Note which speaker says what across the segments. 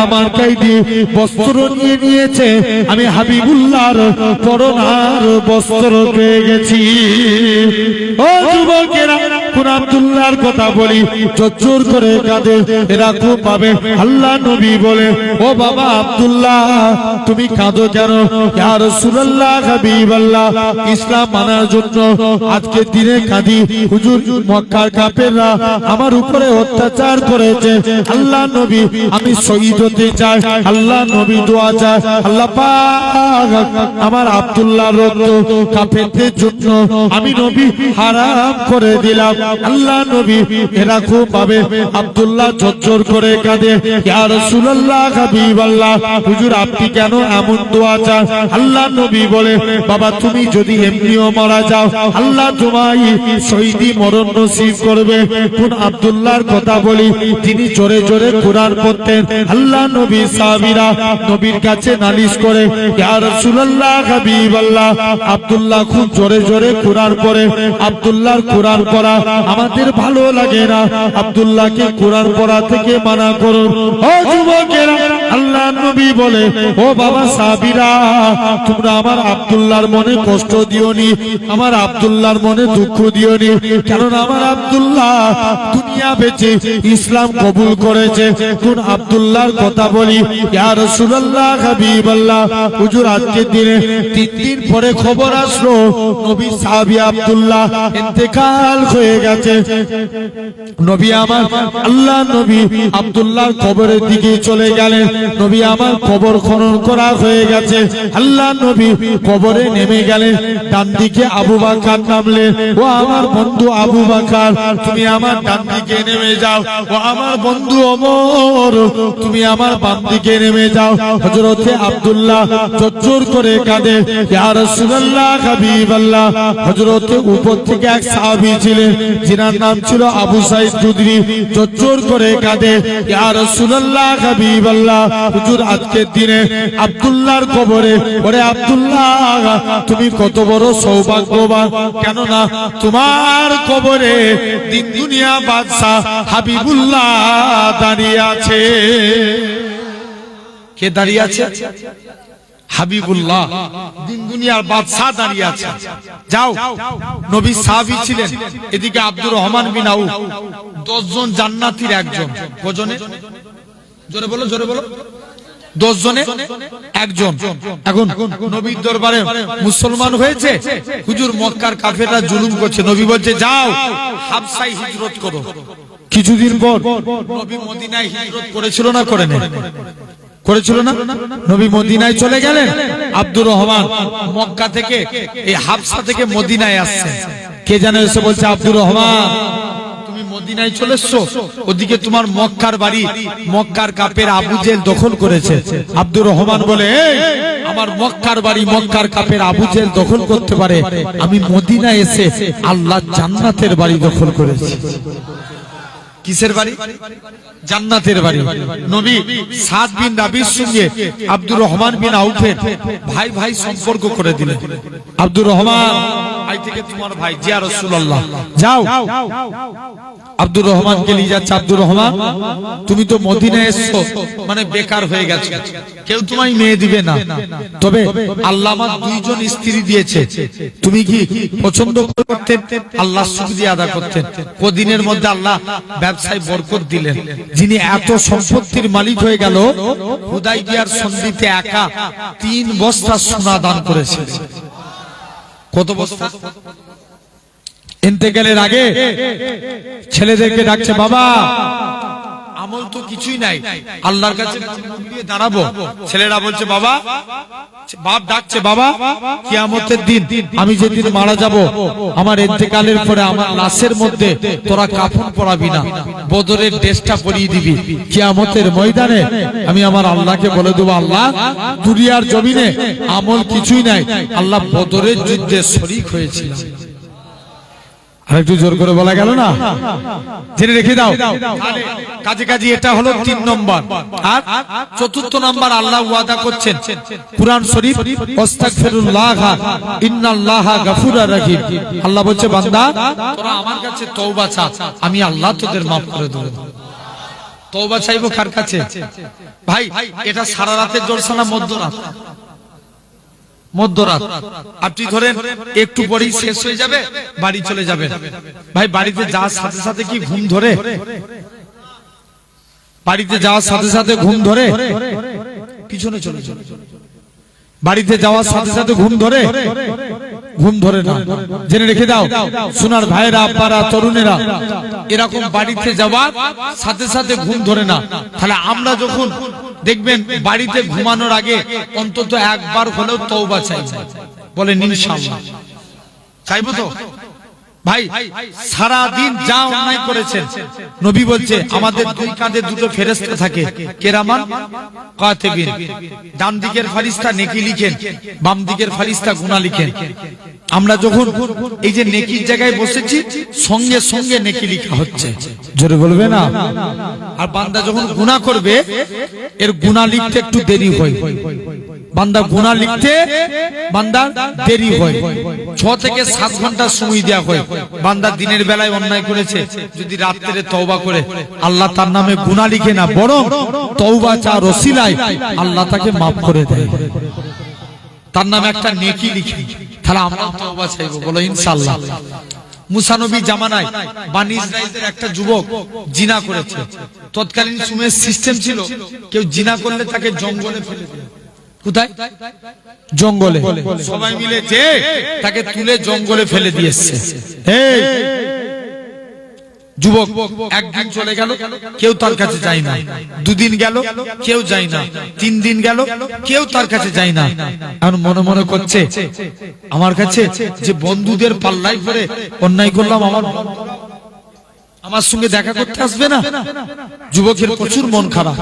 Speaker 1: আমার কাইদি বস্ত্র নিয়ে নিয়েছে, আমি হাবিবুল্লাহর পরনার বস্ত্র পেয়ে গেছি। ও যুবকেরা, কোন আব্দুল্লাহর কথা বলি জোর করে কাঁদে, এরা খুব পাবে। আল্লাহ নবী বলে, ও বাবা আব্দুল্লাহ তুমি কাঁদো কেন? ইয়া রাসূলুল্লাহ হাবিবাল্লাহ, ইসলাম মানার জন্য আজকে দিনে কাঁদি। হুজুর, মক্কার কাফেররা আমার উপরে অত্যাচার করেছে। আল্লাহ নবী আমি শহীদ হতে চাই। আল্লাহ নবী দোয়া চায়, আল্লাহ পাক আমার আব্দুল্লাহর রক্ত কাফেরদের জন্য আমি নবী হারাম করে দিলাম। আল্লাহ নবী এরা খুব পাবে। আব্দুল্লাহ ঝরঝর করে কাঁদে, ইয়া রাসূলুল্লাহ হাবিবাল্লাহ, হুজুর আপনি কেন এমন দোয়া চান? আল্লাহ নবী বলে, বাবা তুমি যদি এমনিও মারা যাও আল্লাহ তোমায় শহীদি মরণ নসিব করবে। কোন আব্দুল্লাহর কথা বলি, তিনি জোরে জোরে কুরআন পড়তেন। আল্লাহ নবী সাহাবীরা নবীর কাছে নালিশ করে, ইয়া রাসূলুল্লাহ হাবিবাল্লাহ, আব্দুল্লাহ খুব জোরে জোরে কুরআন পড়ে, আব্দুল্লাহর কুরআন পড়া আমাদের ভালো লাগে না, আব্দুল্লাহকে কুরআন পড়া থেকে মানা করুন। ও যুবকেরা, আল্লাহ নবী বলে, ও বাবা সাহাবীরা তোমরা আমার আব্দুল্লাহর মনে কষ্ট দিওনি, আমার আব্দুল্লাহর মনে দুঃখ দিওনি, কারণ আমার আব্দুল্লাহ দুনিয়া বেঁচে ইসলাম কবুল করেছে। কোন আব্দুল্লাহর কথা বলি, ইয়া রাসূলুল্লাহ হাবিবাল্লাহ, হুজুর আজকের দিনে 3 দিন পরে খবর আসলো নবী সাহাবী আব্দুল্লাহ ইন্তেকাল হয়ে গেছে। নবী আমার আল্লাহ নবী আব্দুল্লাহর কবরের দিকে চলে গেলেন। নবী আমার কবর খনন করা হয়ে গেছে। আল্লাহ নবী কবরে নেমে গেলেন, ডান দিকে আবু বকর নামলেন, ও আমার বন্ধু আবু বকর তুমি আমার ডান দিকে নেমে যাও, ও আমার বন্ধু ওমর তুমি আমার বাম দিকে নেমে যাও। হযরতে আব্দুল্লাহ জোর করে কাঁদে, ইয়া রাসূলুল্লাহ হাবিবাল্লাহ, হযরতে উপর থেকে এক সাহাবী ছিলেন যিনার নাম ছিল আবু সাঈদ খুদরি, জোর করে কাঁদে, ইয়া রাসূলুল্লাহ হাবিবাল্লাহ, হুজুর আজকের দিনে আব্দুল্লাহর কবরে, ওরে আব্দুল্লাহ তুমি কত বড় সৌভাগ্যবান, কেন না তোমার কবরে দিন দুনিয়া বাদশা হাবিবুল্লাহ দাঁড়িয়ে আছে। কে দাঁড়িয়ে আছে? হাবিবুল্লাহ, দিন দুনিয়ার বাদশা দাঁড়িয়ে আছে। যাও, নবী সাহাবী ছিলেন, এদিকে আব্দুর রহমান বিন আউফ 10 জন জান্নাতীর একজন। কজনে? জোরে বলো, জোরে বলো। 10 জনে একজন। এখন নবীর দরবারে মুসলমান হয়েছে, হুজুর মক্কার কাফেররা জুলুম করছে। নবী বলছে যাও হাবশায় হিজরত করো। কিছুদিন পর নবী মদিনায় হিজরত করেছিল না করেনি? করেছিল না? নবী মদিনায় চলে গেলেন। আব্দুর রহমান মক্কা থেকে এই হাবশা থেকে মদিনায় আসছে। কে জানে এসে বলছে, আব্দুর রহমান তুমি মদিনায় চলে এসছো, ওদিকে তোমার মক্কার বাড়ি মক্কার কাফের আবু জেল দখল করেছে। আব্দুর রহমান বলে, আমার মক্কার বাড়ি মক্কার কাফের আবু জেল দখল করতে পারে, আমি মদিনায় এসে আল্লাহ জান্নাতের বাড়ি দখল করেছি। কিসের বাড়ি? জান্নাতের বাড়ি। নবী সাদ বিন রাবির সঙ্গে আব্দুর রহমান বিন আউফের ভাই ভাই সম্পর্ক করে দিলেন। আব্দুর রহমান আজ থেকে তোমার ভাই, জিয়া রাসূলুল্লাহ যাও। আব্দুর রহমানকে নিয়ে যাচ্ছে। আব্দুর রহমান তুমি তো মদিনায় এসছো, মানে বেকার হয়ে গেছো, কেউ তোমায় মেয়ে দিবে না, তবে আল্লাহ আমার 2 জন স্ত্রী দিয়েছে, তুমি কি পছন্দ করতেন? আল্লাহ শুকরিয়া আদা করতেন। কদিনের মধ্যে আল্লাহ ব্যবসায় বরকত দিলেন। যিনি এত সম্পত্তির মালিক হয়ে গেল, হুদাইবিয়ার সন্ধিতে একা 3 বস্তা সোনা দান করেছিলেন। কত বস্তা? ইন্তেকালের আগে ছেলেদেরকে ডাকছে, বাবা আমল তো কিছুই নাই, আল্লাহর কাছে দাঁড়াবো। ছেলেরা বলছে, বাবা, বাপ ডাকছে, বাবা কিয়ামতের দিন আমি যেদিন মারা যাব, আমার ইন্তেকালের পরে আমার লাশের মধ্যে তোরা কাফন পরাবি না, বদরের ড্রেসটা পরিয়ে দিবি। কিয়ামতের ময়দানে আমি আমার আল্লাহকে বলে দেবো, আল্লাহ দুনিয়ার জমিনে আমল কিছুই নাই, আল্লাহ বদরের যুদ্ধে শরীক হয়েছিলাম। আরেকটু জোর করে বলা গেল না? জেনে রেখে দাও। কাজে কাজে এটা হলো 3 নম্বর। আর 4র্থ নম্বর আল্লাহ ওয়াদা করছেন কুরআন শরীফ, আস্তাগফিরুল্লাহ ইন্নাল্লাহা গফুরুর রহিম। আল্লাহ বলছে, বান্দা তোরা আমার কাছে তওবা চা, আমি আল্লাহ তোদের মাফ করে দেব।
Speaker 2: তওবা চাইবো কার কাছে? ভাই এটা সারা রাতের জলসা না মধ্যরাত? মধ্যরাত। আপনি ধরেন একটু পরেই শেষ হয়ে যাবে, বাড়ি চলে যাবেন। ভাই বাড়িতে যাওয়ার সাথে সাথে কি ঘুম ধরে? বাড়িতে যাওয়ার সাথে সাথে ঘুম ধরে? পিছনে চলে চলে বাড়িতে যাওয়ার সাথে সাথে ঘুম ধরে? ঘুম ধরে না। জেনে রেখে দাও সোনার ভাইরা, আব্বারা, তরুণেরা, এরকম বাড়িতে যাওয়ার সাথে সাথে ঘুম ধরে না। তাহলে আমরা যখন দেখবেন বাড়িতে ঘুমানোর আগে অন্তত একবার হলেও তওবা চাইব, বলেন ইনশাআল্লাহ। চাইবো তো? ভাই সারা দিন যা অন্যায় করেছেন, নবী বলছে আমাদের দুই কাঁধে দুটো ফেরেশতা থাকে, কেরামান কাতিবিন। ডান দিকের ফেরেশতা নেকি লিখেন, বাম দিকের ফেরেশতা গুনাহ লিখেন। আমরা যখন এই যে নেকির জায়গায় বসেছি, সঙ্গে সঙ্গে নেকি লেখা হচ্ছে,
Speaker 1: জোরে বলবে না?
Speaker 2: আর বান্দা যখন গুনাহ করবে, এর গুনাহ লিখতে একটু দেরি হয়। বান্দা গুনাহ লিখতে বান্দার দেরি হয়। 6 থেকে 7 ঘন্টা সময় দেয়া হয়। বান্দা দিনের বেলায় অন্যায় করেছে, যদি রাত্রে তওবা করে, আল্লাহ তার নামে গুনাহ লিখে না, বরং তওবা চার ওসিলায় আল্লাহ তাকে maaf করে দেয়, তার নামে একটা নেকি লিখে। তাহলে আমরা তওবা চাইবো, বলো ইনশাআল্লাহ। মুসা নবী জামানায় বনি ইসরাইলের একটা যুবক জিনা করেছে। তৎকালীন সময়ে সিস্টেম ছিল, কেউ জিনা করলে তাকে জঙ্গলে ফেলে দিত। কোথায়? জঙ্গলে। সবাই মিলে যে তাকে তুলে জঙ্গলে ফেলে দিয়েছে। এই যুবক একদিন চলে গেল, কেউ তার কাছে যায় না। 2 দিন গেল, কেউ যায় না। 3 দিন গেল, কেউ তার কাছে যায় না। এখন মনে মনে করছে, আমার কাছে যে বন্ধুদের পাল্লাই করে অন্যায় করলাম, আমার সঙ্গে দেখা করতে আসবে না। যুবকের প্রচুর মন খারাপ।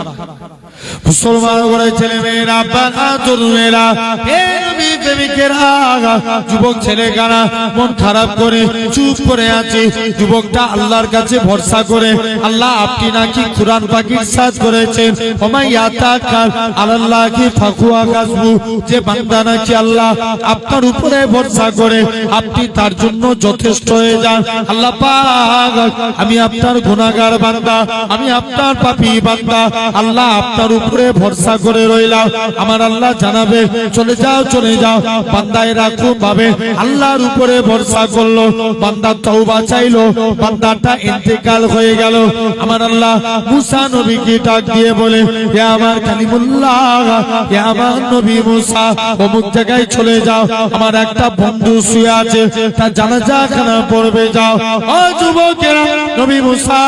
Speaker 1: মুসলমান ঘরে ছেলে মেয়েরা, বাবা তরুণেরা, যুবক ছেলে গানা মন খারাপ করে চুপ করে আছে। যুবকটা আল্লাহর কাছে ভরসা করে, আল্লাহ আপনি নাকি কুরআন পাকের সাথ করেছেন, আল্লাহকে ফাকুয়া কাসবু, যে বান্দা নাকি আল্লাহ আপনার উপরে ভরসা করে, আপনি তার জন্য যথেষ্ট হয়ে যান। আল্লাহ পাক, আমি আপনার গুনাহগার বান্দা, আমি আপনার পাপী বান্দা, আল্লাহ আপনার উপরে ভরসা করে রইলাম। আমার আল্লাহ জানাবে চলে যাও, চলে যাও। বান্দা এরকম ভাবে আল্লাহর উপরে ভরসা করলো, বান্দা তওবা চাইলো, বান্দাটা ইন্তেকাল হয়ে গেল। আমার আল্লাহ মুসা নবীকে ডাক দিয়ে বলে, হে আমার কালিমুল্লাহ, হে আমার নবী মুসা, অমুক জায়গায় চলে যাও, আমার একটা বন্ধু শুয়ে আছে, তার জানাজা খানা পড়বে, যাও। ও যুবকেরা, নবী মুসা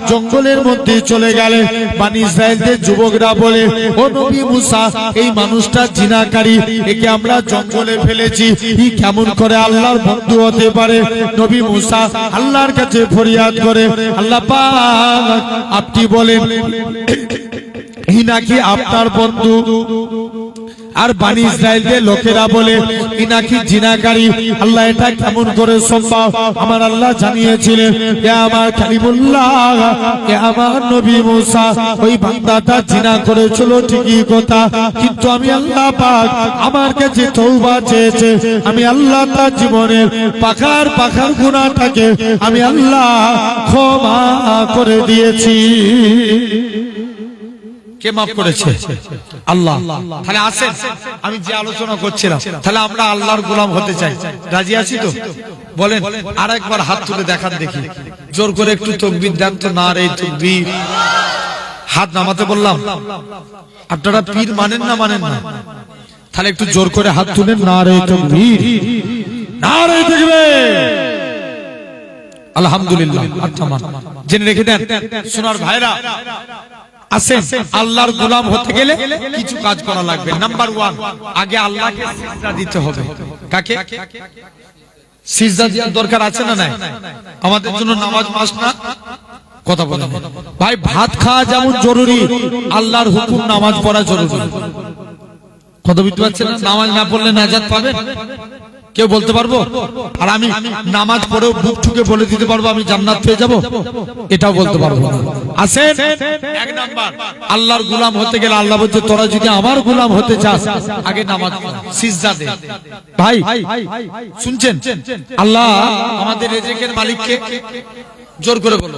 Speaker 1: জঙ্গলের মধ্যে চলে গেলে। বনি ইসরাইলদের যুবকরা বলে, ও নবী মুসা, এই মানুষটা জিনাকারী, একে আমরা জঙ্গলে ফেলেছি, কি কেমন করে আল্লাহর বন্ধু হতে পারে? নবী মুসা আল্লাহর কাছে ফরিয়াদ করে, আল্লাহ পাক আপনি বলেন ই নাকি আপনার বন্ধু। আর বনি ইসরাইলের লোকেরা বলে ইনাকি জিনাকারী। আল্লাহ এটা কেমন করে সম্ভব? আমার আল্লাহ জানিয়েছিলেন, হে আমার কালিমুল্লাহ, হে আমার নবী মুসা, ওই বান্দাটা জিনা করেছিল ঠিকই কথা, কিন্তু আমি আল্লাহ পাক আমার কাছে তওবা চেয়েছে, আমি আল্লাহ তার জীবনের পাখার পাখার গুনাহটাকে আমি আল্লাহ ক্ষমা করে দিয়েছি। কে মাফ করেছে? আল্লাহ। তাহলে আসেন, আমি যে আলোচনা করছিলাম, তাহলে আমরা আল্লাহর গোলাম হতে চাই, রাজি আছি তো? বলেন আরেকবার হাত তুলে দেখান দেখি, জোর করে একটু তাকবীর দেন তো। না রে তাকবীর, হাত নামাতে বললাম। আপনারা পীর মানেন না মানেন না? তাহলে একটু জোর করে হাত তুলেন, না রে তাকবীর, না রে তাকবীর। আলহামদুলিল্লাহ। আচ্ছা মান জেনে রেখে দেন সোনার ভাইরা, আসেন আল্লাহর গোলাম হতে গেলে কিছু কাজ করা লাগবে। নাম্বার 1, আগে আল্লাহকে সিজদা দিতে হবে। কাকে সিজদা দেওয়ার দরকার আছে না নাই? আমাদের জন্য নামাজ মাস না? কথা বলেন ভাই, ভাত খাওয়া যেমন জরুরি, আল্লাহর হুকুম নামাজ পড়া জরুরি। কথা বুঝতে পারছেন না? নামাজ না পড়লে নাজাত পাবেন? কেউ বলতে পারবো? আর আমি নামাজ পড়েও বুক ঠুকে বলে দিতে পারবো আমি জান্নাত পেয়ে যাব? এটাও বলতে পারবো না। আসেন, 1 নাম্বার, আল্লাহর গোলাম হতে গেলে আল্লাহ বলছে, তোরা যদি আমার গোলাম হতে চাস আগে নামাজ পড়, সিজদা দে। ভাই শুনছেন? আল্লাহ আমাদের রিজিকের মালিককে, জোর করে বলো,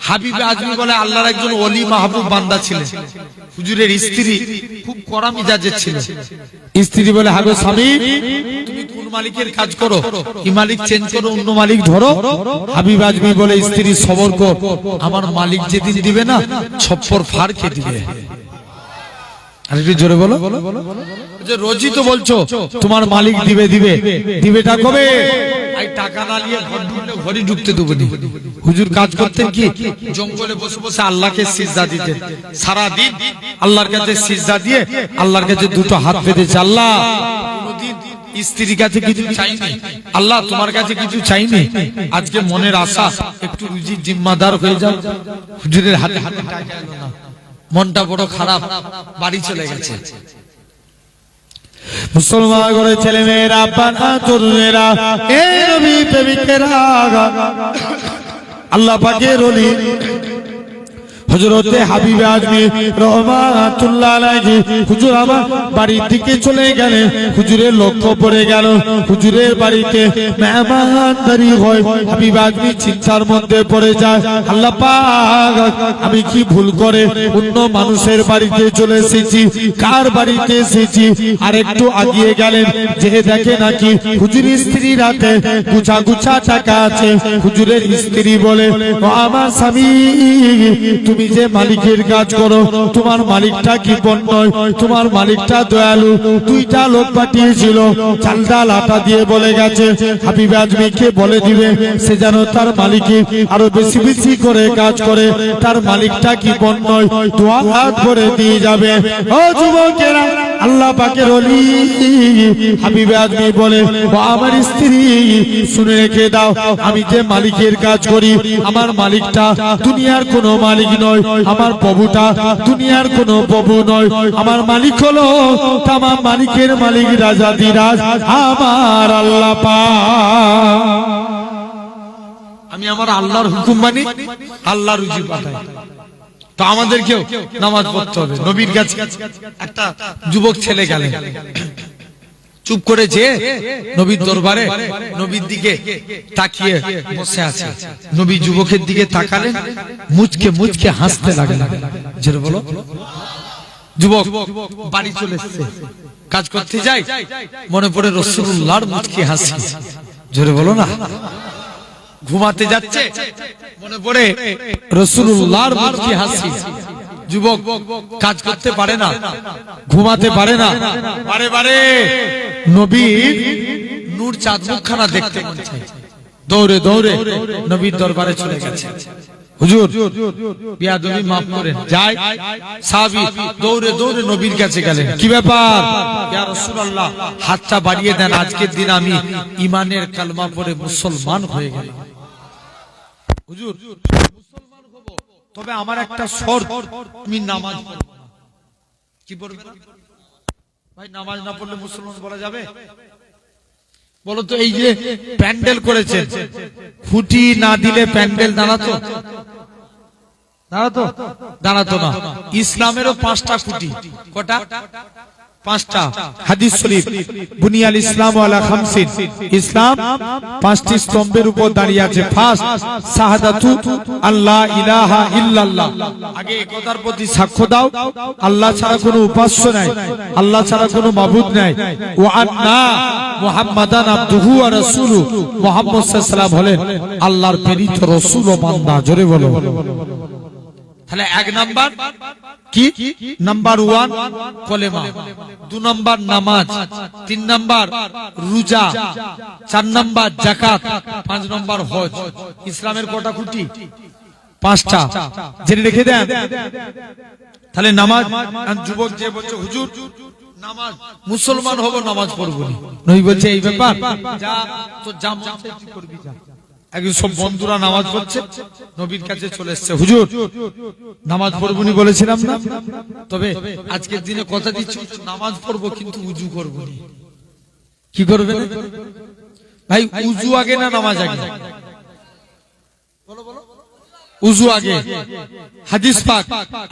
Speaker 2: হাবিব আজমি বলে আল্লাহর একজন ওলি মাহবুব বান্দা ছিলেন। হুজুরের স্ত্রী খুব কড়া মিজাজের ছিল। স্ত্রী বলে হাগো স্বামী, তুমি কোন মালিকের কাজ করো, এই মালিক চেঞ্জ করো, অন্য মালিক ধরো। হাবিব আজমি বলে স্ত্রী সবর কর, আমার মালিক যেদিন দিবে না ছপ্পর ফাড় খেয়ে দিবে। আর একটু জোরে বলো। যে রোজই তো বলছো তোমার মালিক দিবে দিবে, দিবেটা কবে? এই টাকা না নিয়ে ঘর ঢুকলে ঘরে ঢুকতে দেবো না। হুজুর কাজ করতেন কি, জঙ্গলে বসে বসে আল্লাহকে সিজদা দিতেন সারা দিন, আল্লাহর কাছে সিজদা দিয়ে আল্লাহর কাছে দুটো হাত পেতেছে, আল্লাহ কোনদিন স্ত্রীর কাছে কিছু চাইনি, আল্লাহ তোমার কাছে কিছু চাইনি, আজকে মনের আশা একটু রুজির জিম্মাদার হয়ে যাও। হুজুরের হাতে হাতে টাকা এলো না, মনটা বড় খারাপ, বাড়ি চলে গেছে।
Speaker 1: মুসলমান করে ছেলে মেয়েরা, বাবা তরুণেরা, এই নবী প্রেমিকেরা, আল্লাহ পাকের ওলি হযরতে হাবিব আজমি রহমাতুল্লাহ আলাইহি হুজুর আমার বাড়ির দিকে চলে গেলেন। হুজুরের লক্ষ্য পড়ে গেল হুজুরের বাড়িতে মেহমানদারি হয়। হাবিব আজমি চিন্তার মধ্যে পড়ে যায়, আল্লাহ পাক আমি কি ভুল করে অন্য মানুষের বাড়িতে চলে এসেছি, কার বাড়িতে এসেছি। আর একটু আগিয়ে গেলেন, যে দেখে নাকি হুজুরের স্ত্রীর হাতে গুছা গুছা টাকা আছে। হুজুরের স্ত্রী বলে, ও আমার স্বামী, তুমি যে মালিকের কাজ করো, তোমার মালিকটা কি নয়, তোমার মালিকটা দয়ালু। দুইটা লোক পাঠিয়েছিল, চাল ডাল আটা দিয়ে বলে গেছে হাবিব আজমিকে বলে দিবে সে যেন তার মালিকের আরো বেশি বেশি করে কাজ করে, তার মালিকটা কি নয়, দোয়া হাত ভরে দিয়ে যাবে। ও যুবকেরা, আল্লাহ পাকের ওলি হাবিব আজমি বলে, ও আমার স্ত্রী শুনে রেখে দাও, আমি যে মালিকের কাজ করি, আমার মালিকটা দুনিয়ার কোনো মালিক নয়, আমার প্রভুটা দুনিয়ার কোনো প্রভু নয়, আমার মালিক হলো তামাম মালিকের মালিক, রাজাধিরাজ আমার আল্লাহ পাক।
Speaker 2: আমি আমার আল্লাহর হুকুম মানি, আল্লাহ রুজি পাঠাই। তো আমাদেরকেও নামাজ পড়তে হবে। নবীর কাছে একটা যুবক ছেলে গেলেন, চুপ করে যে নবীর দরবারে নবীর দিকে তাকিয়ে বসে আছে। নবী যুবকের দিকে তাকালেন, মুচকে মুচকে হাসতে লাগলেন। জোরে বলো। যুবক বাড়ি চলে এসেছে, কাজ করতে যাই, মনে পড়ে রাসূলুল্লাহর মুচকি হাসি। জোরে বলো না। ঘুমাতে যাচ্ছে, মনে পড়ে রাসূলুল্লাহর মুচকি হাসি। যুবক কাজ করতে পারে না, ঘুমাতে পারে না, বারে বারে নবীর নূর চাঁদ মুখখানা দেখতে মন চায়। দৌড়ে দৌড়ে নবীর দরবারে চলে গেছে। হুজুর বিয়াদবি মাফ করেন, যায় সাহাবী দৌড়ে দৌড়ে নবীর কাছে গেলেন। কি ব্যাপার? ইয়া রাসূলুল্লাহ, হাতটা বাড়িয়ে দেন, আজকের দিন আমি ঈমানের কালমা পড়ে মুসলমান হয়ে গেলাম। হুজুর মুসলমান হব, তবে আমার একটা শর্ত, আমি নামাজ পড়ব না। কি বলবেন ভাই? নামাজ না পড়লে মুসলমান বলা যাবে? বলো তো, এই যে প্যান্ডেল করেছেন, খুঁটি না দিলে প্যান্ডেল দাঁড়াতো? দাঁড়াতো? দাঁড়াতো না। ইসলামেরও 5টা খুঁটি। কটা? 5টা। হাদিস শরীফ, বুনিয়াল ইসলাম আলা খামসিন, ইসলাম 5টি স্তম্ভের উপর দাঁড়িয়ে আছে। ফার্স্ট শাহাদাতু আল্লাহ ইলাহা ইল্লাল্লাহ, আগে একতার প্রতি সাক্ষ্য দাও আল্লাহ ছাড়া কোনো উপাস্য নাই, আল্লাহ ছাড়া কোনো মাবুদ নাই। ওয়া আন্না মুহাম্মাদান আবদুহু ওয়া রাসূলুহু, মুহাম্মদ সাল্লাল্লাহু আলাইহি ওয়াসাল্লাম হলেন আল্লাহর প্রেরিত রাসূল ও বান্দা। জোরে বলো। তাহলে 1 নাম্বার কি? নাম্বার 1 কলেমা, 2 নাম্বার নামাজ, 3 নাম্বার রোজা, 4 নাম্বার যাকাত, 5 নাম্বার হজ। ইসলামের কটা খুঁটি? 5টা। জেনে রেখে দেন। তাহলে নামাজ, যুবক যে বলছে হুজুর নামাজ মুসলমান হব, নামাজ পড়ব না, নবী বলছে এই ব্যাপার, যা তো যা মন চায় তুই করবি যা। একজন সব বন্ধুরা নামাজ পড়ছে, নবীর কাছে চলে এসেছে, হুজুর নামাজ পড়বনি বলেছিলাম না, তবে আজকের দিনে কথা দিচ্ছি নামাজ পড়বো কিন্তু উজু করবো না। কি করবেন ভাই? উজু আগে না নামাজ আগে? উজু আগে। হাদিস পাক,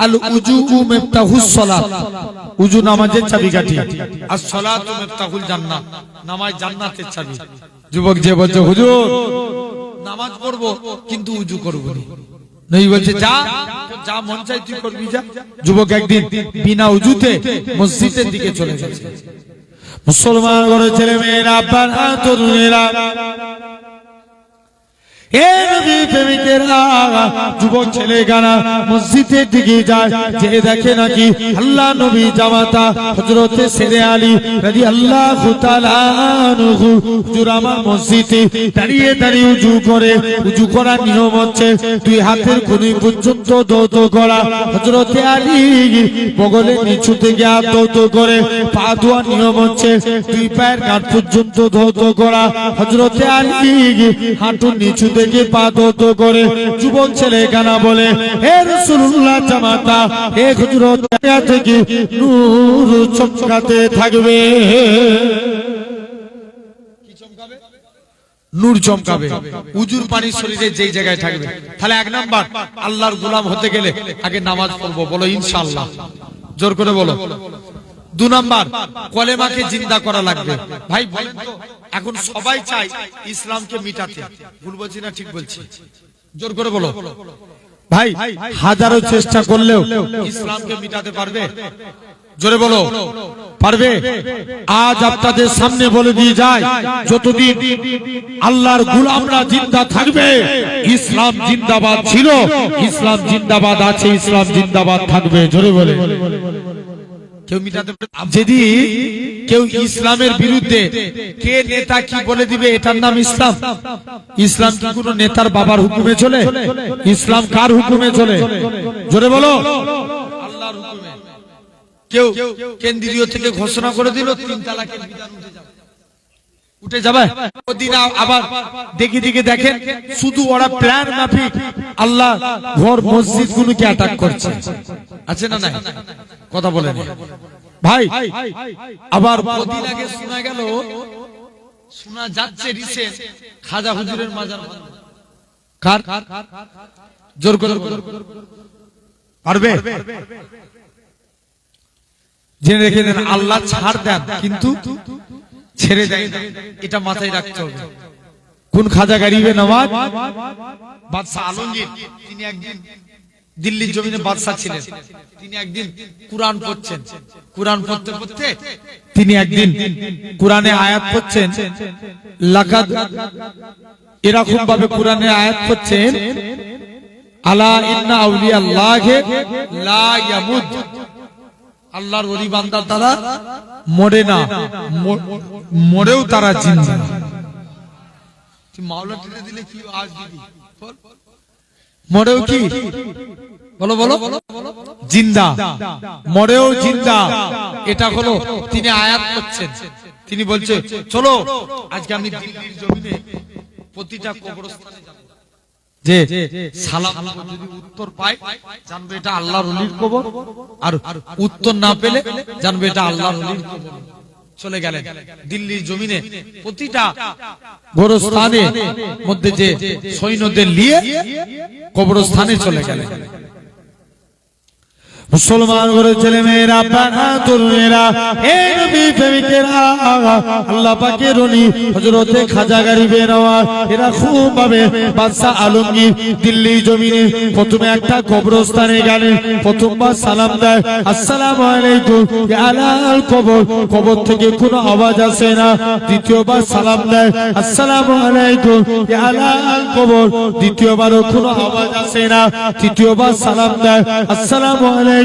Speaker 2: আল উজু মিফতাহুস সালাত, উজু নামাজের চাবিকাঠি, আর সালাতু মিফতাহুল জান্নাত, নামাজ জান্নাতের চাবি। যুবক যে বলছে হুজুর নামাজ পড়বো কিন্তু উজু করবো না, নবী বলছে যা যা মন চাই তুই করবি যা। যুবক একদিন বিনা উজুতে মসজিদের দিকে চলে গেছে।
Speaker 1: মুসলমান ঘরে ছেলে মেয়েরা, আব্বার তরুণেরা, এ নবী প্রেমিকেরা, যুবক ছেলে গানা মসজিদের দিকে যায়, যে দেখে নাকি আল্লাহ নবী জামাতা হযরতে সেরে আলী রাদিয়াল্লাহু তাআলা আনহু হুজুর আমার মসজিদে দাঁড়িয়ে দাঁড়িয়ে উজু করে। উজু করার নিয়ম হচ্ছে দুই হাতের কনুই পর্যন্ত ধৌত করা। হযরতে আলী বগলের নিচু থেকে হাত ধৌত করে। পা ধোয়ার নিয়ম হচ্ছে দুই পায়ের গাঁট পর্যন্ত ধৌত করা। হযরতে আলী হাঁটুর নিচু থেকে পা ধৌত করে। যুবক ছেলে গানা বলে, হে রাসূলুল্লাহ জামাতা, হে হুজুর থেকে নূর চমকাতে থাকবে।
Speaker 2: নূর চমকাবে, উজুর পানি শরীরে যেই জায়গায় থাকবে। তাহলে এক নাম্বার, আল্লাহর গোলাম হতে গেলে আগে নামাজ পড়বো, বলো ইনশাআল্লাহ, জোর করে বলো। 2 নাম্বার, কলেমাকে জিন্দা করা লাগবে। ভাই বলেন তো, এখন সবাই চায় ইসলামকে মিটাতে, ভুল বলছি না ঠিক বলছি? জোর করে বলো
Speaker 1: ভাই, হাজারো চেষ্টা করলেও
Speaker 2: ইসলামকে মিটাতে পারবে? জোরে বলো
Speaker 1: পারবে? আজ আপনাদের সামনে বলে দিয়ে যায়, যতদিন আল্লাহর গোলামরা জিন্দা থাকবে, ইসলাম জিন্দাবাদ ছিল, ইসলাম জিন্দাবাদ আছে, ইসলাম জিন্দাবাদ থাকবে। জোরে বলে।
Speaker 2: কেউ মিটাতে যদি কেউ ইসলামের বিরুদ্ধে, কে নেতা কি বলে দিবে, এটার নাম ইসলাম? ইসলাম কি কোন নেতার বাবার হুকুমে চলে?
Speaker 1: ইসলাম কার হুকুমে চলে? জোরে বলো।
Speaker 2: আল্লাহর হুকুমে। কেউ কেন্দ্রীয় থেকে ঘোষণা করে দিল 3 তালাকের বিধান উঠে যাবে, ওদিন আবার দেখি দিকে দেখেন শুধু ওরা প্ল্যান মাফিক আল্লাহ ঘর মসজিদ গুলোকে অ্যাটাক করছে। আছে না নাই? কথা বলেন
Speaker 1: ভাই।
Speaker 2: আবার ওদিন আগে শোনা গেল, শোনা যাচ্ছে রিসেন্ট, খাজা হুজুরের মাজার কার? জোর করে
Speaker 1: পারবে?
Speaker 2: জেনে রেখে দেন, আল্লাহ ছাড় দেন কিন্তু ছেড়ে দেয় না, এটা মাথায় রাখতে হবে।
Speaker 1: কোন খাজা গরিবে নওয়াজ?
Speaker 2: বাদশাহ আলমগীর, তিনি একদিন দিল্লির জমিনে বাদশাহ ছিলেন। তিনি একদিন কুরআন পড়ছেন, কুরআন পড়তে পড়তে
Speaker 1: তিনি একদিন কোরআনে আয়াত পড়ছেন, লাকাদ, এরকম ভাবে কোরআনে আয়াত পড়ছেন, আলা ইন্না আউলিয়া আল্লাহি লা ইয়ামুত,
Speaker 2: আল্লাহর ওলি বান্দা তারা মরে না, মরেও তারা জিন্দা। মাওলা টেনে দিলে কি আজ দিবি, মরেও কি বলো বলো জিন্দা, মরেও জিন্দা। এটা হলো তিনি আয়াত করছেন। তিনি বলছে চলো আজকে আমি দিল্লির জমিনে প্রতিটা কবরস্থানে যাব, যে সালাম যদি উত্তর পায় জানবে এটা আল্লাহর ওলির কবর, আর উত্তর না পেলে জানবে এটা আল্লাহর ওলির কবর। চলে গেলেন দিল্লির জমিনে প্রতিটা গোরস্থানে মধ্যে যে সৈন্যদের নিয়ে কবরস্থানে চলে গেলেন।
Speaker 1: মুসলমান ঘরের ছেলে মেয়েরা, পানা তরুণেরা, হে নবী প্রেমিকেরা, আল্লাহ পাকের ওলি হযরতে খাজা গরিবে নওয়াজ, এরা খুব ভাবে বাদশাহ আলমগীর দিল্লি জমিনে প্রথমে একটা কবরস্থানে গেলেন। প্রথমবার সালাম দেয়, আসসালামু আলাইকুম ইয়া আলাল কবর, কবর থেকে কোনো আওয়াজ আসে না। দ্বিতীয়বার সালাম দেয়, আসসালামু আলাইকুম ইয়া আলাল কবর, দ্বিতীয়বারও কোনো আওয়াজ আসে না। তৃতীয়বার সালাম দেয়, আসসালামু আলাইকুম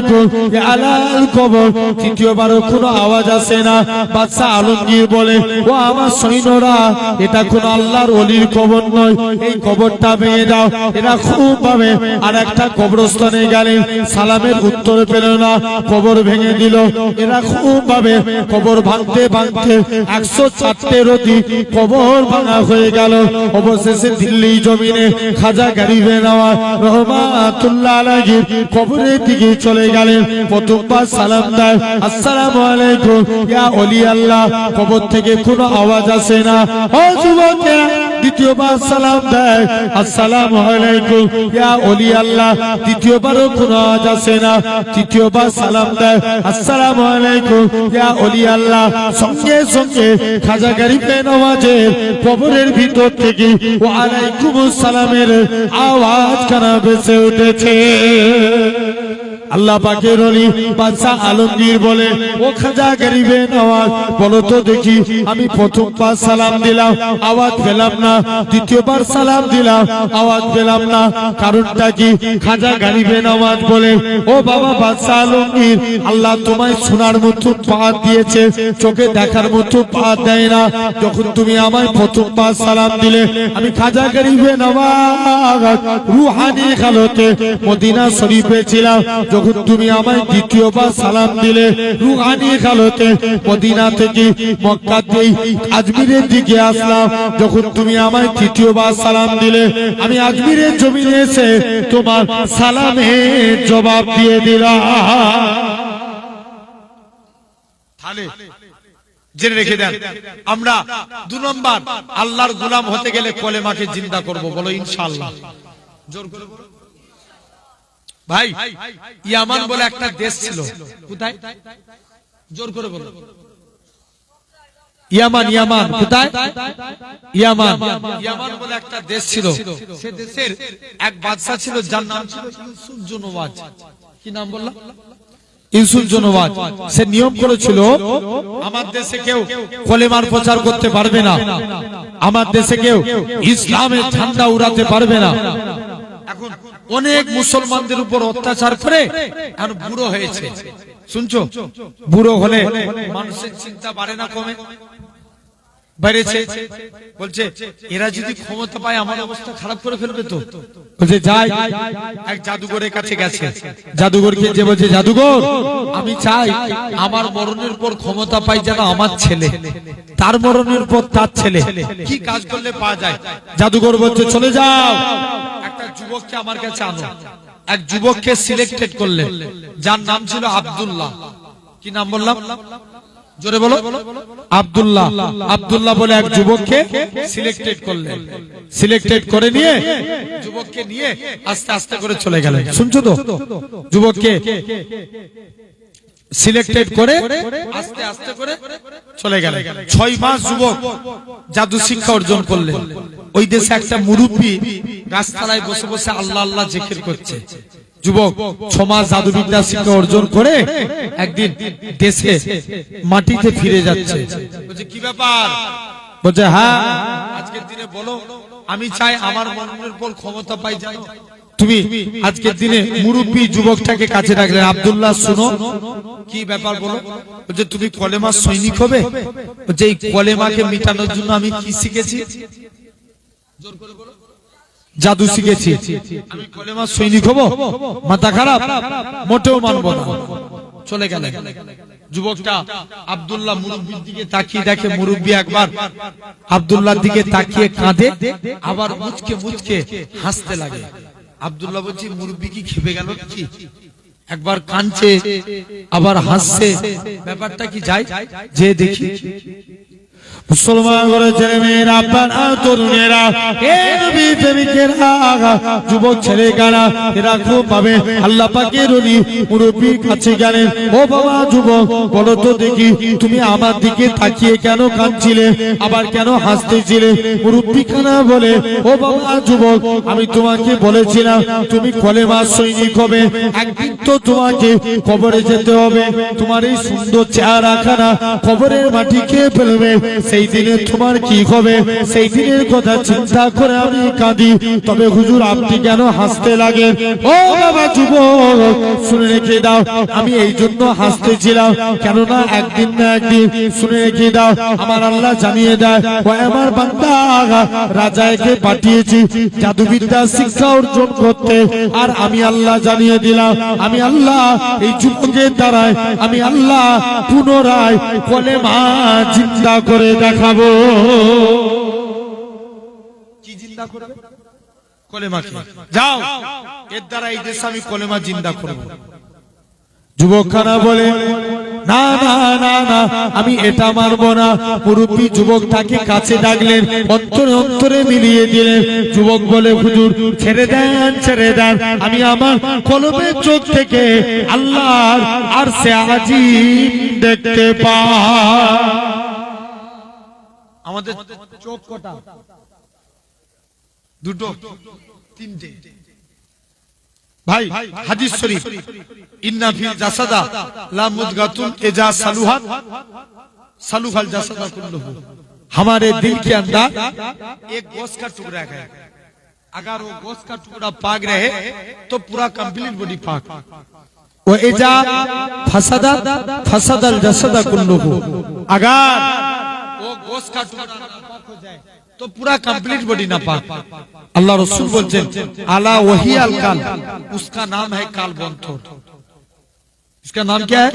Speaker 1: ইয়া আলাল কবর, তৃতীয়বারও কোনো আওয়াজ আসে না। বাদশাহ আলমগীর বলে, ও আমার সৈন্যরা, এটা কোন আল্লাহর ওলির কবর নয়, এই কবরটা ভেঙে দাও। এরা খুব ভাবে আর একটা কবরস্থানে গেলেন, সালামের উত্তর পেল না, কবর ভেঙে দিল। এরা খুব ভাবে কবর ভাঙতে ভাঙতে 104টের অধিক কবর ভাঙা হয়ে গেল। অবশেষে দিল্লি জমিনে খাজা গরিবে নওয়াজ রহমাতুল্লাহ আলাইহির কবরের দিকে চলে গেলেন প্রথমবার সালাম দেয় আসসালামু আলাইকুম ইয়া ওলি আল্লাহ কবর থেকে কোনো আওয়াজ আসে না ও যুবকেরা দ্বিতীয়বার সালাম দেয় আসসালামু আলাইকুম ইয়া ওলি আল্লাহ দ্বিতীয়বারও কোনো আওয়াজ আসে না তৃতীয়বার সালাম দেয় আসসালামু আলাইকুম ইয়া ওলি আল্লাহ সঙ্গে সঙ্গে খাজা গরিবে নওয়াজের কবরের ভিতর থেকে ওয়া আলাইকুমুস সালামের আওয়াজ কানা ভেসে উঠেছে আল্লাহ পাকের ওলি বাদশা আলমগীর বলে ও খাজা গরিবে নওয়াজ বলো তো দেখি আমি প্রথমবার সালাম দিলাম আওয়াজ পেলাম না দ্বিতীয়বার সালাম দিলাম আওয়াজ পেলাম না কারণটা কি খাজা গরিবে নওয়াজ বলে ও বাবা বাদশা আলমগীর আল্লাহ তোমায় শোনার মতো পা দিয়েছে চোখে দেখার মতো পা দেয় না যখন তুমি আমায় প্রথমবার সালাম দিলে আমি খাজা গরিবে নওয়াজ রুহানি হালতে মদিনা শরীফে ছিলাম যখন তুমি আমায় দ্বিতীয়বার সালাম দিলে রুহানি হালতে মদিনা থেকে মক্কাতে আজমিরের দিকে আসলাম যখন তুমি আমায় তৃতীয়বার সালাম দিলে আমি আজমিরের জমিনে এসে তোমার সালামের জবাব দিয়ে দিলাম
Speaker 2: তাহলে জেনে রেখে দেন আমরা 2 নম্বর আল্লাহর গোলাম হতে গেলে কলেমাকে জিন্দা করব বলো ইনশাআল্লাহ জোর করে বলো ভাই ইয়ামান বলে একটা দেশ ছিল কোথায় জোর করে বলো ইয়ামান ইয়ামান কোথায় ইয়ামান ইয়ামান বলে একটা দেশ ছিল সে দেশের এক বাদশা ছিল যার নাম ছিল ইউসুফ জুনওয়াজ কি নাম বললাম ইউসুফ জুনওয়াজ সে নিয়ম করেছিল আমার দেশে কেউ কলেমার প্রচার করতে পারবে না আমার দেশে কেউ ইসলামের ঝান্ডা উড়াতে পারবে না এখন অনেক মুসলমানদের উপর অত্যাচার করে এখন বুড়ো হয়েছে শুনছো বুড়ো হলে মানুষের চিন্তা বাড়ে না কমে বেড়েছে বলছে এরা যদি ক্ষমতা পায় আমার অবস্থা খারাপ করে ফেলবে তো বলছে যাই এক জাদুঘরের কাছে গেছে জাদুঘরকে যে বলছে জাদুঘর আমি চাই আমার মরণের পর ক্ষমতা পাই যেন আমার ছেলে তার মরণের পর তার ছেলে কি কাজ করলে পাওয়া যায় জাদুঘর বলছে চলে যাও একটা যুবককে আমার কাছে আনো এক যুবককে সিলেক্টেড করলেন যার নাম ছিল আব্দুল্লাহ কি নাম বললাম জোরে বলো আব্দুল্লাহ আব্দুল্লাহ বলে এক যুবককে সিলেক্টেড করলেন সিলেক্টেড করে নিয়ে যুবককে নিয়ে আস্তে আস্তে করে চলে গেলেন শুনছো তো যুবককে সিলেক্টেড করে আস্তে আস্তে করে চলে গেলেন 6 মাস যুবক জাদু শিক্ষা অর্জন করলেন ওই দেশে একটা মুরব্বি গাছতলায় বসে বসে আল্লাহ আল্লাহ জিকির করছে যুবক 6 মাস জাদুবিদ্যা শিক্ষা অর্জন করে একদিন দেশে মাটিতে ফিরে যাচ্ছে বলছে কি ব্যাপার বলছে হ্যাঁ আজকের দিনে বলো আমি চাই আমার মনের উপর ক্ষমতা পাই যাই তুমি আজকের দিনে মুরব্বি যুবকটাকে কাছে রাখলেন আব্দুল্লাহ শুনো কি ব্যাপার বলো বলছে তুমি কলেমা সৈনিক হবে বলছে এই কলেমাকে মিটানোর জন্য আমি কি শিখেছি জোর করে বলো জাদু শিখেছি আমি কলেমা সৈনিক হব মাথা খারাপ মোটেও মানব না চলে গেলেন যুবকটা আব্দুল্লাহ মুরব্বির দিকে তাকিয়ে দেখে মুরব্বি একবার আব্দুল্লাহর দিকে তাকিয়ে কাঁদে আবার মুচকে মুচকে হাসতে লাগে আব্দুল্লাহ বলছে মুরব্বি কি খেপে গেল কি একবার কাঁদছে আবার হাসছে ব্যাপারটা কি যায় যে দেখি
Speaker 1: মুসলমান ঘরে ছেলে মেয়েরা আপনারা তরুণেরা এই নবী প্রেমিকেরা যুবক ছেলেরা এরা খুব পাবে আল্লাহ পাকের ওলি মুরব্বির কাছে গেলেন ও বাবা যুবক বলো তো দেখি তুমি আমার দিকে তাকিয়ে কেন কাঁদছিলে আবার কেন হাসতেছিলে মুরব্বি খানা বলে ও বাবা যুবক আমি তোমাকে বলেছিলাম তুমি কলেমা সৈনিক হবে একদিন তো তোমাকে কবরে যেতে হবে তোমার এই সুন্দর চেহারা খানা কবরের মাটি খেয়ে ফেলবে সেই দিনে তোমার কি হবে সেই দিনের কথা চিন্তা করে আমি কাঁদি তবে হুজুর আপনি কেন হাসতে লাগেন ও বাবা যুবক শুনে রেখে দাও আমি এই জন্য হাসতেছিলাম কেননা একদিন না একদিন শুনে রেখে দাও আমার আল্লাহ জানিয়ে দেয় ও আমার বান্দা রাজাকে পাঠিয়েছি জাদুবিদ্যা শিক্ষা অর্জন করতে আর আমি আল্লাহ জানিয়ে দিলাম আমি আল্লাহ এই যুবকের দ্বারায় আমি আল্লাহ পুনরায় কলেমা জিন্দা করে দেখাবো
Speaker 2: কি জিন্দা করবে কলেমা যাও এর দ্বারা এই দেশে আমি কলেমা জিন্দা করব
Speaker 1: যুবকখানা বলে না না না না, আমি এটা মানবো না। মুরব্বী যুবকটাকে কাছে ডাকলেন, অন্তরে অন্তরে মিলিয়ে দিলেন। যুবক বলে হুজুর ছেড়ে দেন ছেড়ে দেন, আমি আমার কলবের চোখ থেকে আল্লাহর আরশে আজিম দেখতে পাই।
Speaker 2: আমাদের চোখ কটা? দুটো, তিনটে। ভাই হাদিস শরীফ, ইন্না ফিল জাসাদা লা মুদগাতুন ইজা সালুহাত সালুহাল জাসাদা কুল্লুহু।
Speaker 1: हमारे दिल के अंदर
Speaker 2: एक गोश्त का टुकड़ा है, अगर वो गोश्त का टुकड़ा पाक रहे तो पूरा कंप्लीट बॉडी पाक।
Speaker 1: वो इजा फसदा फसदल जसदा कुल्लुहु, अगर
Speaker 2: वो गोश्त का टुकड़ा नापाक हो जाए तो पूरा कंप्लीट बॉडी नापाक। अल्लाह रसूल बोलते हैं अला वही अल काल, उसका नाम है काल बंतोर। इसका नाम क्या है?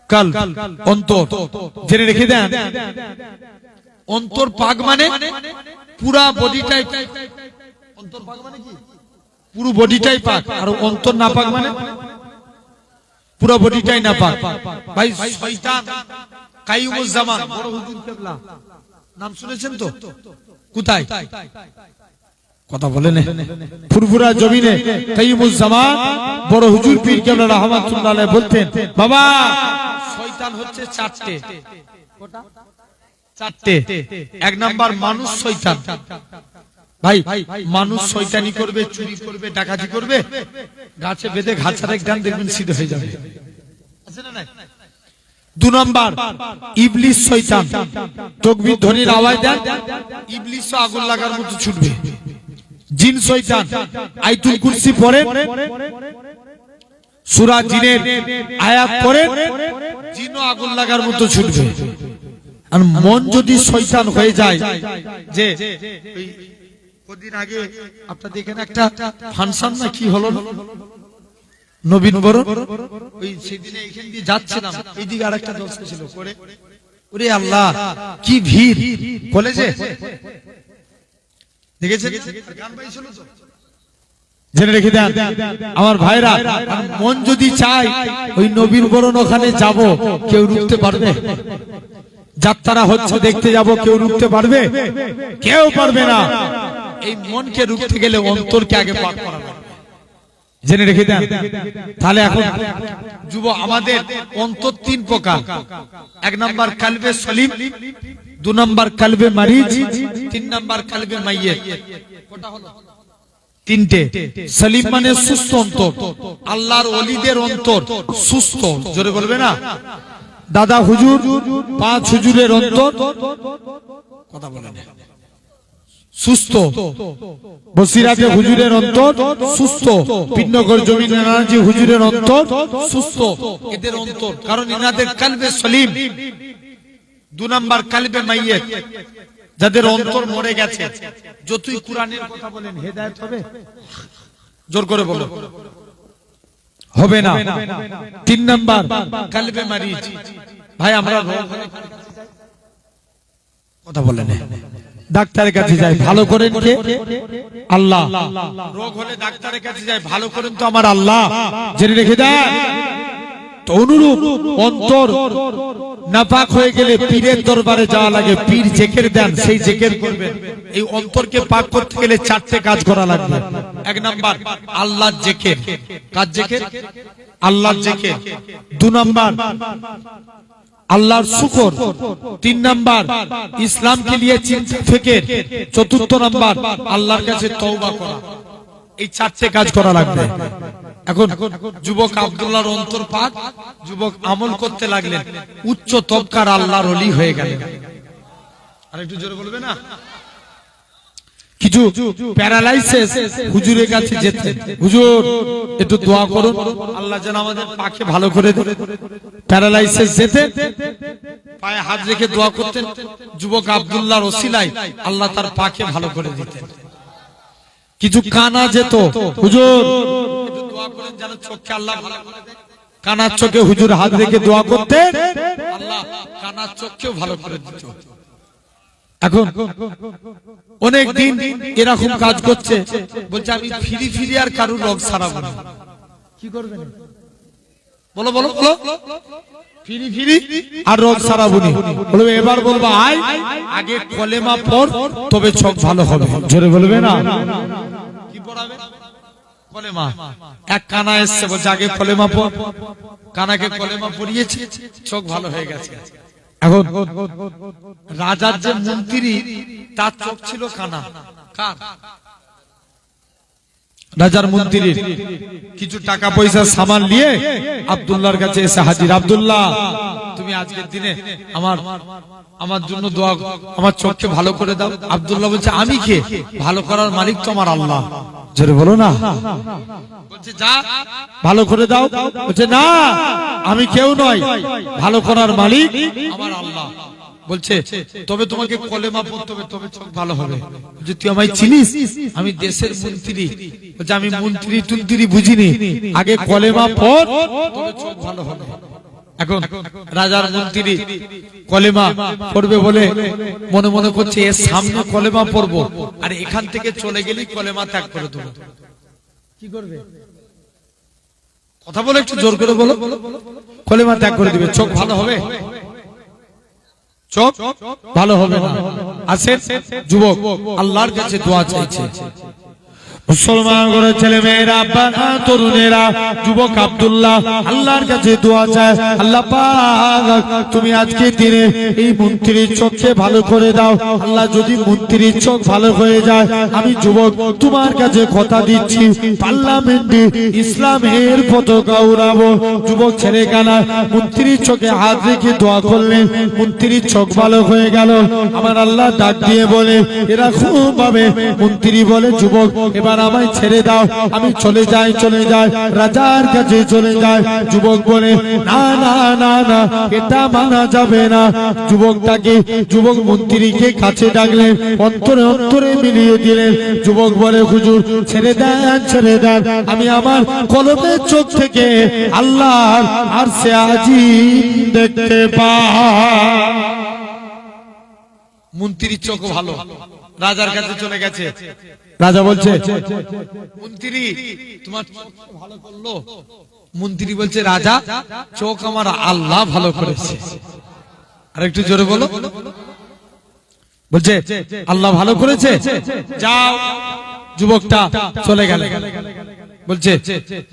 Speaker 2: কাল অন্তর। জেনে রেখে দেন, অন্তর পাক মানে পুরা বডিটাই। অন্তর পাক মানে কি? পুরো বডিটাই পাক। আর অন্তর না পাক মানে পুরো বডিটাই না পাক। ভাই শয়তান কাইয়ুমুজ জামান, বড় হুজুর কেবলা নাম শুনেছেন তো? কোথায়? কথা বলেন।
Speaker 1: ফুরফুরা জমিনে কাইয়ুমুজ জামান বড় হুজুর পীর কেবলা রাহমাতুল্লাহ আলাইহি বলতেন, বাবা
Speaker 2: শয়তান হচ্ছে চারটে। চারটে। এক নাম্বার মানুষ শয়তান। ভাই মানুষ শয়তানি করবে, চুরি করবে, ডাকাতি করবে, গাছে বেঁধে ঘাছার এক ডান দেখবেন সিধে হয়ে যাবে। আছে না নাই? দু নাম্বার ইবলিস শয়তান, তাকবীর ধ্বনির আওয়াজ দেন, ইবলিস আগুন লাগার মতো ছুটবে। জিন শয়তান, আয়াতুল কুরসি পড়েন, সূরা জিনের আয়াত পড়েন, জিনও আগুন লাগার মতো ছুটবে। আর মন যদি শয়তান হয়ে যায়, যে কদিন আগে আপনারা দেখেন একটা ফাংশন না কি হলো নবীন বরণ, ওই সেদিনে এখান দিয়ে যাচ্ছিলাম, এইদিকে আরেকটা দর্শক ছিল করে, ওরে আল্লাহ কি ভিড় কলেজে, দেখেছেন? গান পাইছিল তো?
Speaker 1: জেনে রেখে দেন আমার ভাইরা,
Speaker 2: মন যদি চায়
Speaker 1: ওই নবীর বরণ ওখানে যাব, কেউ রুখতে পারবে? যাত্রা হচ্ছে দেখতে যাব, কেউ রুখতে পারবে? কেউ পারবে না।
Speaker 2: এই মনকে রুখতে গেলে অন্তরকে আগে পাক করা লাগবে।
Speaker 1: জেনে রেখে দেন। তাহলে এখন
Speaker 2: যুব আমাদের অন্তর তিন প্রকার। এক নাম্বার কালবে সলিম, দু নাম্বার কালবে মারিজ, তিন নাম্বার কালবে মাইয়িত। কটা হলো? তিনটে। সলিম মানে সুস্থ অন্তর, আল্লাহর ওলিদের অন্তর সুস্থ। জোরে বলবে না?
Speaker 1: দাদা হুজুর, পাঁচ হুজুরের অন্তর
Speaker 2: কথা বলেন
Speaker 1: সুস্থ, বসিরাতে হুজুরের অন্তর সুস্থ, পিন্নগর জমিন নানাজি হুজুরের অন্তর
Speaker 2: সুস্থ। এদের অন্তর, কারণ এনাদের কালবে সলিম। দু নাম্বার কালবে মাইয়িত, যাদের অন্তর মরে গেছে, যতই কুরআনের কথা বলেন হেদায়েত হবে? জোর করে বলো,
Speaker 1: হবে না। তিন নাম্বার
Speaker 2: কালবে মারিজ। ভাই আমরা কথা বলেন,
Speaker 1: ডাক্তারের কাছে যাই, ভালো করেন কে? আল্লাহ।
Speaker 2: রোগ হলে ডাক্তারের কাছে যায়, ভালো করেন তো আমার আল্লাহ।
Speaker 1: জেনে রেখে দেন। তো অনুরূপ অন্তর নাপাক হয়ে গেলে পীরের দরবারে যাওয়া লাগে, পীর জেকের দেন, সেই জেকের করবেন।
Speaker 2: এই অন্তরকে পাক করতে গেলে চারটে কাজ করা লাগবে। এক নাম্বার আল্লাহর জেকের। কার জেকের? আল্লাহর জেকের।
Speaker 1: দু নাম্বার আল্লাহর শুকর, তিন নাম্বার ইসলামকে নিয়ে চিন্তা ফিকির, চতুর্থ নাম্বার
Speaker 2: আল্লাহর কাছে তওবা করা। এই চারটে কাজ করা লাগবে। এখন যুবক আব্দুল্লাহর অন্তর পাক, যুবক আমল করতে লাগলেন, উচ্চ তবকার আল্লাহর ওলি হয়ে গেলেন। আর একটু জোরে বলবে না?
Speaker 1: কিছু প্যারালাইসিস হুজুরের কাছে যেতে, হুজুর একটু দোয়া করুন,
Speaker 2: আল্লাহ যেন আমাদের পাকে ভালো করে দেন।
Speaker 1: প্যারালাইসিস যেতে
Speaker 2: পায়ে হাত রেখে দোয়া করতেন, যুবক আব্দুল্লাহর ওসিলায় আল্লাহ তার পাকে ভালো করে দিতেন।
Speaker 1: কিছু কানা যেত, হুজুর
Speaker 2: একটু দোয়া করেন যেন চোখকে আল্লাহ ভালো করে দেন।
Speaker 1: কানার চোখে হুজুর হাত রেখে দোয়া করতেন,
Speaker 2: আল্লাহ কানার চোখকেও ভালো করে দিত।
Speaker 1: এখন অনেক দিন এরকম কাজ করছে,
Speaker 2: বলছে আমি ফিরি ফিরি আর কারুর রোগ সারাবো না। কি করবেন? বলো বলো বলো, ফিরি ফিরি আর রোগ সারাবুনি। বলবে এবার বলবো আয়, আগে কলেমা পড় তবে চোখ ভালো হবে।
Speaker 1: জোরে বলবে না?
Speaker 2: কি পড়াবে? কলেমা। এক কানা এসছে, বলছে আগে কলেমা পড়। কানাকে কলেমা পড়িয়েছে, চোখ ভালো হয়ে গেছে। এখন রাজার যে মন্ত্রী, তার চোখ ছিল কানা। কার? রাজার মন্ত্রীর। কিছু টাকা পয়সা সামান নিয়ে আব্দুল্লাহর কাছে এসে হাজির। আব্দুল্লাহ, তুমি আজকের দিনে আমার জন্য দোয়া, আমার চোখকে ভালো করে দাও। আব্দুল্লাহ বলছে আমি কে? ভালো করার মালিক তো আমার আল্লাহ।
Speaker 1: জোরে বলো না?
Speaker 2: বলছে যা ভালো করে দাও। বলছে না, আমি কেউ নয়, ভালো করার মালিক আমার আল্লাহ। বলছে তবে তোমাকে কলেমা পড়তে হবে, তবে চোখ ভালো হবে। বলছে তুই আমায় চিনিস? আমি দেশের মন্ত্রী। বলছে আমি মন্ত্রী টুন্ত্রী বুঝিনি, আগে কলেমা পড় তবে চোখ ভালো হবে। এখন রাজার মন্ত্রী কলেমা পড়বে বলে মনে মনে করছে এর সামনে কলেমা পড়বো, আর এখান থেকে চলে গেলে কলেমা ত্যাগ করে দেবো। কি করবে? কথা বলে একটু জোর করে বলো। কলেমা ত্যাগ করে দিবে, চোখ ভালো হবে? চোখ ভালো হবে না। আসেন যুবক, আল্লাহর কাছে দোয়া চাইছে।
Speaker 1: মুসলমান ঘরের ছেলে মেয়েরা, আব্বারা, তরুণেরা, যুবক আব্দুল্লাহ আল্লাহর কাছে দোয়া চায়, আল্লাহ পাক তুমি আজকে দিনে এই মন্ত্রীর চোখকে ভালো করে দাও। আল্লাহ যদি মন্ত্রীর চোখ ভালো হয়ে যায়, আমি যুবক তোমার কাছে কথা দিচ্ছি, পার্লামেন্টে ইসলামের পতাকা উড়াবো। যুবক ছেলে কানা মন্ত্রীর চোখে হাত রেখে দোয়া করলেন, মন্ত্রীর চোখ ভালো হয়ে গেল। আমার আল্লাহ ডাক দিয়ে বলে এরকম ভাবে মন্ত্রী বলে যুবক এবার আমায় ছেড়ে দাও, আমি চলে যাই রাজার কাছে চলে যাই। যুবক বলে না না না না, এটা মানা যাবে না। যুবক মন্ত্রীকে কাছে ডাকলেন, অন্তরে অন্তরে মিলিয়ে দিলেন। যুবক বলে হুজুর ছেড়ে দেন, আমি আমার কলমের চোখ থেকে আল্লাহর আরশে আজিম দেখতে পাই।
Speaker 2: মন্ত্রীর চোখ ভালো, রাজার কাছে চলে গেছে।
Speaker 1: রাজা বলছে
Speaker 2: মন্ত্রী তোমার চোখ ভালো করলো। মন্ত্রী বলছে রাজা চোখ আমার আল্লাহ ভালো করেছে। আর একটু জোরে বলো। বলছে আল্লাহ ভালো করেছে, যাও। যুবকটা চলে গেল।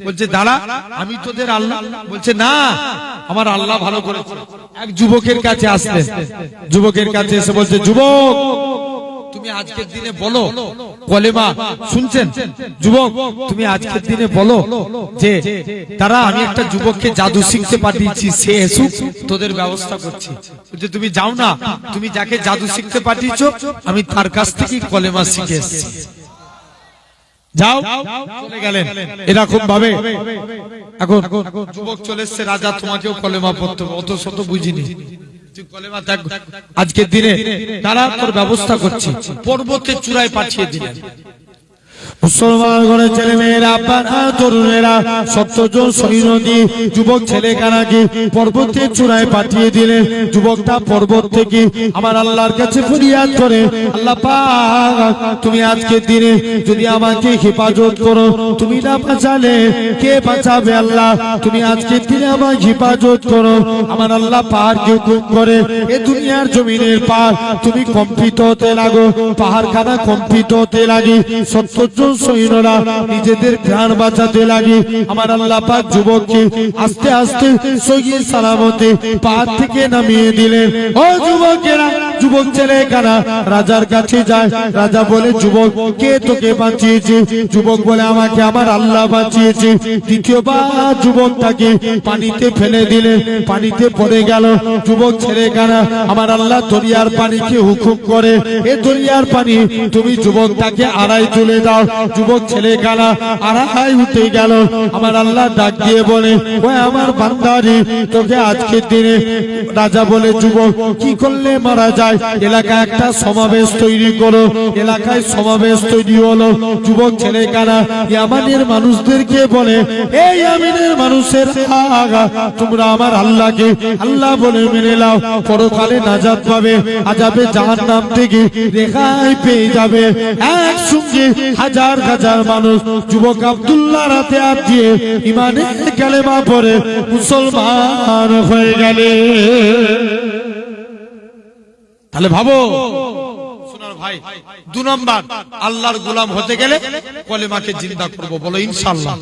Speaker 2: বলছে দাঁড়া, আমি তোদের আল্লাহ? বলছে না, আমার আল্লাহ ভালো করেছে। এক যুবকের কাছে আসলেন, যুবকের কাছে এসে বলছে যুবক তুমি আজকের দিনে বলো কলেমা। শুনছেন যুবক, তুমি আজকের দিনে বলো যে তারা আমি একটা যুবককে জাদু শিখতে পাঠিয়েছি, সে এসুক, তোদের ব্যবস্থা করছি। বলছে তুমি যাও না, তুমি যাকে জাদু শিখতে পাঠিয়েছো আমি তার কাছ থেকেই কলেমা শিখে এসেছি। যাও। চলে গেলেন এরকম ভাবে। এখন যুবক চলে এসছে, রাজা তোমাকেও কলেমা পড়তে হবে, অত শত বুঝিনি, আজকের দিনে তারা তোর ব্যবস্থা করছে। পর্বতের চূড়ায় পাঠিয়ে দিলেন।
Speaker 1: মুসলমান ঘরের ছেলে মেয়েরা, আব্বারা, তরুণেরা, 70 জন সৈন্য দিয়ে যুবক ছেলে কানাকে পর্বতের চূড়ায় পাঠিয়ে দিলেন। যুবকটা পর্বত থেকে আমার আল্লাহর কাছে ফরিয়াদ করে আল্লাহ পাক তুমি আজকের দিনে যদি আমাকে হেফাজত করো, তুমি না বাঁচালে কে বাঁচাবে? আল্লাহ তুমি আজকের দিনে আমাকে হেফাজত করো। আমার আল্লাহ পাহাড়কে হুকুম করে এ দুনিয়ার জমিনের পাহাড় তুমি কম্পিত হতে লাগো, পাহাড়খানা কম্পিত হতে লাগে। 70 জন সৈন্যরা নিজেদের প্রাণ বাঁচাতে লাগে। আমার আল্লাহ পাক যুবককে আস্তে আস্তে সহিয়ে সালামতে পাহাড় থেকে নামিয়ে দিলেন। ও যুবকেরা, যুবক ছেলে কানা রাজার কাছে যায়। রাজা বলে যুবক কে তোকে বাঁচিয়েছে? যুবক বলে আমাকে আমার আল্লাহ বাঁচিয়েছে। দ্বিতীয়বার যুবকটাকে পানিতে ফেলে দিলেন, পানিতে পড়ে গেল। যুবক ছেলে কানা আমার আল্লাহ দরিয়ার পানিকে হুকুম করে এ দরিয়ার পানি তুমি যুবকটাকে আড়াই তুলে দাও। যুবক ছেলে কানা আড়াই উঠে গেল। আমার আল্লাহ ডাক দিয়ে বলে ওই আমার বান্দারে তোকে আজকের দিনে। রাজা বলে যুবক কি করলে মারা যায়? এলাকায় একটা সমাবেশ তৈরি করো। এলাকায় সমাবেশ তৈরি হলো। যুবক ছেলে কানা ইয়ামানের মানুষদেরকে বলে এই ইয়ামানের মানুষের আগা তোমরা আমার আল্লাহকে আল্লাহ বলে মেনে নাও, পরকালে নাজাত পাবে, আযাবে জাহান্নাম থেকে রেহাই পেয়ে যাবে। একসঙ্গে হাজার হাজার হাজার মানুষ যুবক আব্দুল্লাহর হাতে হাত দিয়ে ইমানের কালেমা পড়ে মুসলমান হয়ে গেলে।
Speaker 2: তাহলে ভাবো সোনার ভাই, 2 নম্বর আল্লাহর গোলাম হতে গেলে কলেমাকে জিন্দা করব, বলো ইনশাআল্লাহ,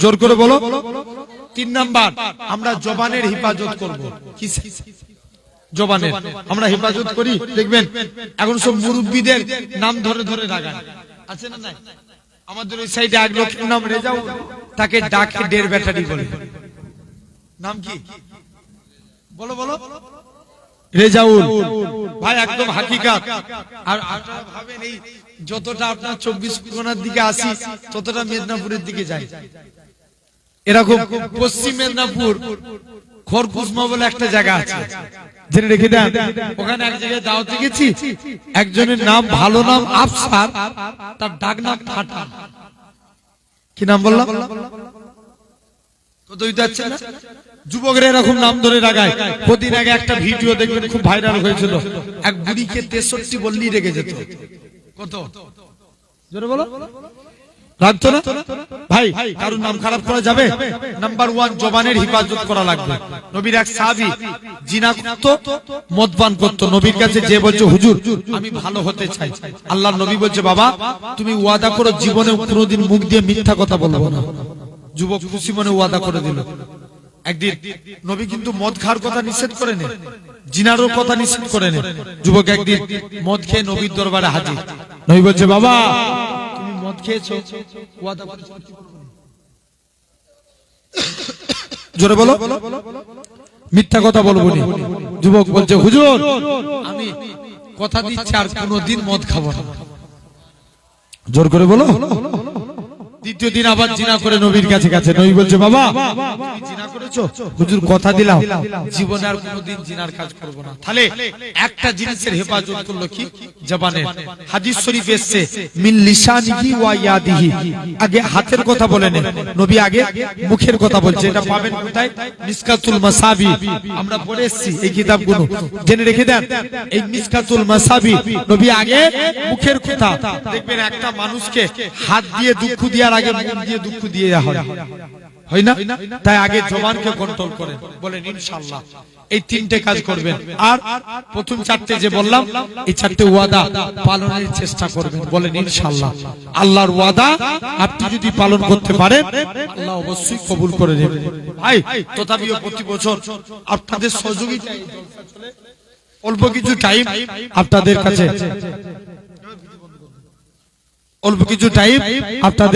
Speaker 2: জোর করে বলো। 3 নম্বর আমরা জবানের হেফাজত করব। কি জবানের আমরা হেফাজত করি? দেখবেন এখন সব মুরব্বীদের নাম ধরে ধরে রাগান, আছে না নাই? আমাদের ওই সাইডে এক লোকের নাম রেজাউল, তাকে ডাকে 1.5 ব্যাটারি বলে। নাম কি বলো বলো? রেজাউল ভাই, একদম হাকিকাত। আর আপনারা ভাবেন এই যতটা আপনার 24 পরগনার দিকে আসি ততটা মেদিনীপুরের দিকে যায়। এরকম পশ্চিম মেদিনীপুর খড়কুসমা বলে একটা জায়গা আছে, জেনে রেখে দেন। ওখানে এক জায়গায় দাওয়াতে গেছি, একজনের নাম ভালো নাম আফসার, তার ডাক নাম ফাটা। কি নাম বললাম? কত যাচ্ছে না? যুবকরা এরকম নাম ধরে রাগায়। কদিন আগে একটা ভিডিও দেখবেন খুব ভাইরাল হয়েছিল, এক বুড়িকে 63 বললেই রেগে যেত। কত জোরে বলো? রাখতো না ভাই? কারোর নাম খারাপ করা যাবে? নাম্বার 1 জবানের হেফাজত করা লাগবে। নবীর এক সাহাবী জিনা করতো, মদ পান করতো। নবীর কাছে যে বলছে, হুজুর আমি ভালো হতে চাই। আল্লাহর নবী বলছে, বাবা তুমি ওয়াদা করো জীবনে কোনোদিন মুখ দিয়ে মিথ্যা কথা বলবো না। যুবক খুশি মনে ওয়াদা করে দিল। একদিন নবী কিন্তু মদ খাওয়ার কথা নিষেধ করে নেন, জিনারও কথা নিষেধ করে নেন। যুবক একদিন মদ খেয়ে নবীর দরবারে হাজির। নবী বলছে, বাবা তুমি মদ খেয়েছো, ওয়াদা করেছো জোরে বলো, মিথ্যা কথা বলবো না। যুবক বলছে, হুজুর আমি কথা দিচ্ছি আর কোনোদিন মদ খাবো না। জোর করে বলো। দ্বিতীয় দিন আবার জিনা করে নবীর কাছে গেছে। নবী বলছে, বাবা তুমি জিনা করেছো? হুজুর কথা দিলাম জীবনে আর কোনোদিন জিনার কাজ করব না। তাহলে একটা জিনিসের হেফাজত করলো কি? জবানের। হাদিস শরীফ এসেছে, মিন লিসানিহি ওয়া ইয়াদিহি, আগে হাতের কথা বলে নেন, নবী আগে মুখের কথা বলছে। এটা পাবেন কোথায়? মিসকাতুল মাসাবি, আমরা পড়ে এসেছি এই কিতাবগুলো, জেনে রেখে দেন। এই মিসকাতুল মাসাবি, নবী আগে মুখের কথা। দেখবেন একটা মানুষকে হাত দিয়ে দুঃখ দিয়ে আগে মুখ দিয়ে দুঃখ দিয়ে হয় না? তাই আগে জবানকে কন্ট্রোল করেন, বলেন ইনশাআল্লাহ। এই 3টে কাজ করবেন। আর প্রথম 4টে যে বললাম, এই 4টে ওয়াদা পালনের চেষ্টা করবেন, বলেন ইনশাআল্লাহ। আল্লাহর ওয়াদা আপনি যদি পালন করতে পারেন, আল্লাহ অবশ্যই কবুল করে নেবেন। ভাই তথাপিও প্রতি বছর আপনাদের সহযোগিতায় অল্প কিছু টাইম আপনাদের কাছে, অল্প কিছু টাইম আপনাদের